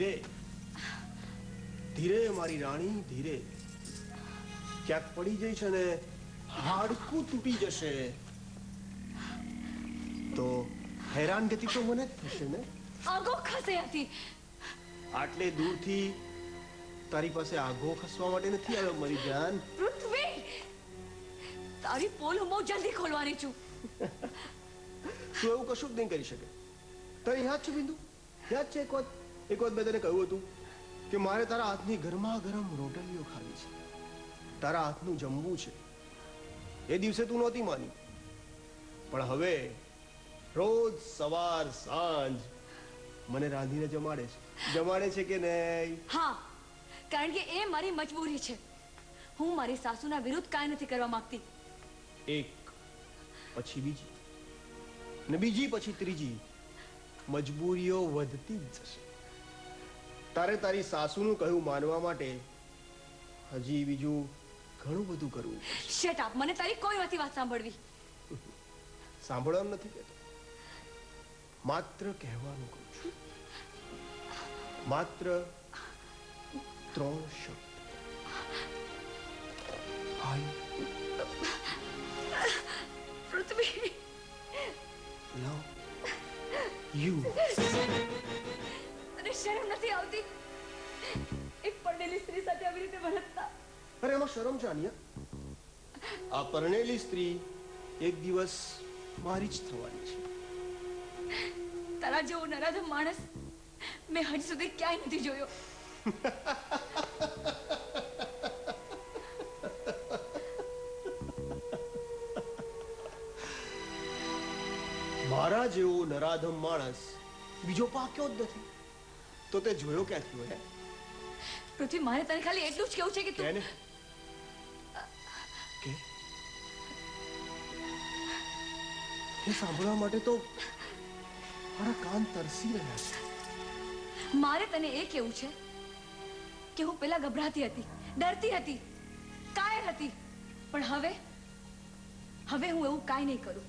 ધીરે ધીરે મારી રાણી, ધીરે. ક્યાંક પડી જઈશ અને હાડકું તૂટી જશે તો હેરાનગતિ તો મને જ થશે ને. આગો ખસે હતી. આટલે દૂરથી તારી પાસે આગો ખસવા માટે નથી આવ્યો મારી જાન. પૃથ્વી, તારી પોલ હું બહુ જલ્દી ખોલવાની છું. તું એવું કશું જ નહીં કરી શકે. તારી યાદ છે બિંદુ? યાદ છે એક વખત મેં તને કહ્યું હતું કે મારે તારા હાથની ગરમા ગરમ રોટલીઓ ખાવી છે, તારા હાથનું જમવું છે. એ દિવસે તું નહોતી માની, પણ હવે રોજ સવાર સાંજ મને રાંધીને જમાડે છે કે નહીં? હા, કારણ કે એ મારી મજબૂરી છે. હું મારી સાસુના વિરુદ્ધ કાંઈ નથી કરવા માંગતી. એક પછી બીજી ને બીજી પછી ત્રીજી મજબૂરીઓ વધતી જ જશે. તારે તારી સાસુનું કહ્યું માનવા માટે હજી બીજું ઘણું બધું કરવું પડશે. શટ અપ, મને તારી કોઈ નથી વાત સાંભળવી. સાંભળવાનું નથી કહેતો, માત્ર કહેવાનું કહું છું. માત્ર 3 શબ્દ. પૃથ્વી, લવ યુ. તને શરમ નથી આવતી એક પરણેલી સ્ત્રી સાથે આવી રીતે વર્તતા? અરે એમાં શરમ છે આનિયા? આ પરણેલી સ્ત્રી એક દિવસ મારી જ થવાની છે. તારા જેવો નરાધમ માણસ મેં હજી સુધી ક્યાંય નથી જોયો. મારા જેવો નરાધમ માણસ બીજો પાક્યો જ નથી તો તે જોયો ક્યાંથી હોય? પૃથ્વી, મારે તને ખાલી એટલું જ કેવું છે કે તું કે એ સાંભળવા માટે તો મારા કાન તરસી રહ્યા છે. મારે તને એ કેવું છે કે હું પેલા ગભરાતી હતી, ડરતી હતી, કાયર હતી, પણ હવે હું એવું કાંઈ નહીં કરું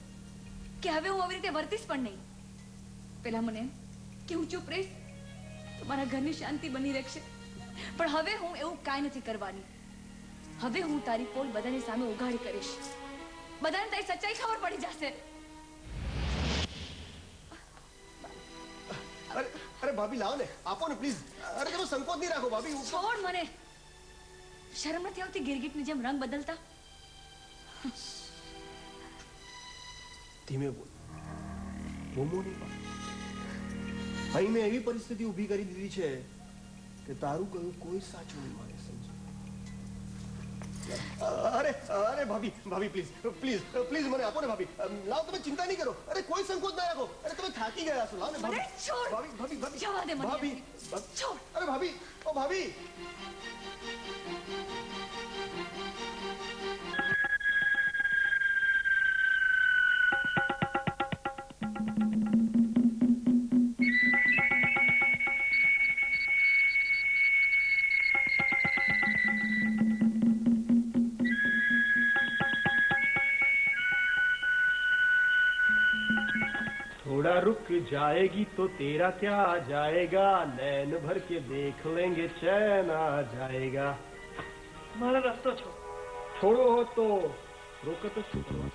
કે હવે હું આવી રીતે વર્તીશ પણ નહીં. પેલા મને કે હું ચૂપ રહીશ તો મારા ઘરની શાંતિ બની રહેશે, પણ હવે હું એવું કાંઈ નથી કરવાની. હવે હું તારી પોલ બધાની સામે ઉઘાડી કરીશ. બધાને તારી સચ્ચાઈ ખબર પડી જશે. અરે ભાભી, લાવો ને, આપો ને પ્લીઝ. અરે તમે સંકોચ નહીં રાખો ભાભી. છોડ મને. શરમ નથી આવતી ગિરગિટની જેમ રંગ બદલતા? ધીમે બોલ, બૂમો નહીં પાડ. અહીં મેં એવી પરિસ્થિતિ ઊભી કરી દીધી છે કે તારું કહ્યું કોઈ સાચું નહીં માને, સમજી? અરે ભાભી પ્લીઝ મને આપો ને ભાભી. લાવો, તમે ચિંતા નહીં કરો. અરે કોઈ સંકોચ ના રાખો. અરે તમે થાકી ગયા છો. લાવો ને ભાભી. ભાભી જવા દે મને. ભાભી, છોડ. અરે ભાભી, ઓ ભાભી. थोड़ा रुक जाएगी तो तेरा क्या आ जाएगा, नैन भर के देख लेंगे चैन आ जाएगा. मारा रास्ता छोड़ो हो तो रोको तो શું કરવા?